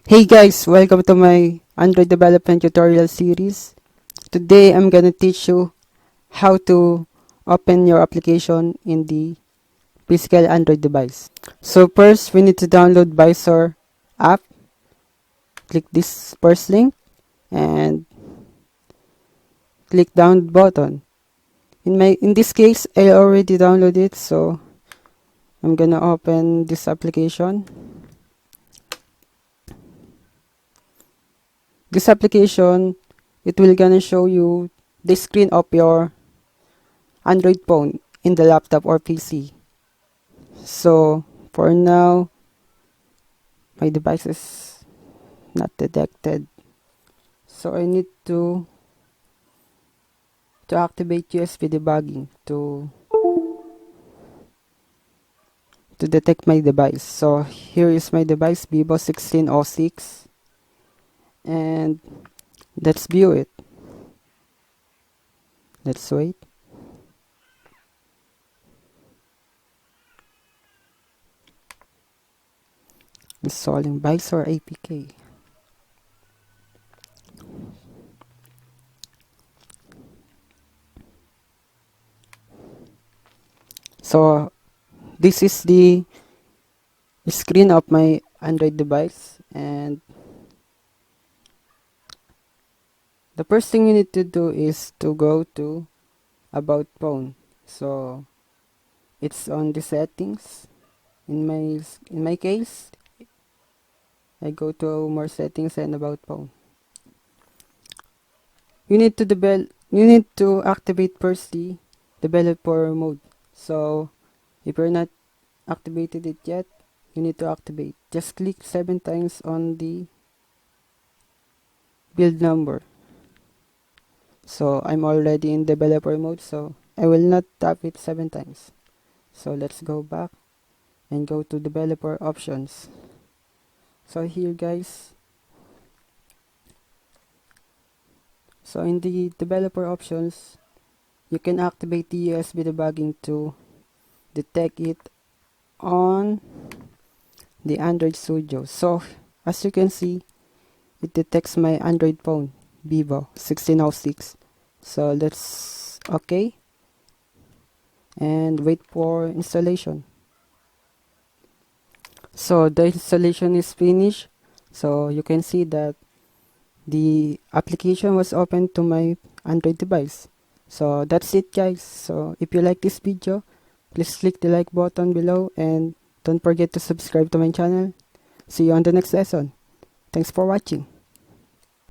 Hey guys, welcome to my Android development tutorial series. Today I'm gonna teach you how to open your application in the physical Android device. So first we need to download Visor app. Click this first link and click download button. In this case I already downloaded it, so I'm gonna open this application. This application, it will gonna show you the screen of your Android phone in the laptop or PC. So for now, my device is not detected. So I need to activate USB debugging to detect my device. So here is my device, Vivo 1606, and let's view it. Let's wait. Installing Visor APK. So this is the screen of my Android device, and the first thing you need to do is to go to about phone. So it's on the settings. In my case, I go to more settings and about phone. You need to activate first the developer mode. So if you're not activated it yet, you need to activate. Just click 7 times on the build number. So I'm already in developer mode, so I will not tap it 7 times. So let's go back and go to developer options. So here guys, so in the developer options, you can activate the USB debugging to detect it on the Android Studio. So as you can see, it detects my Android phone, Vivo 1606. So let's okay and wait for installation. So the installation is finished. So you can see that the application was opened to my Android device. So that's it guys. So if you like this video, please click the like button below and don't forget to subscribe to my channel. See you on the next lesson. Thanks for watching.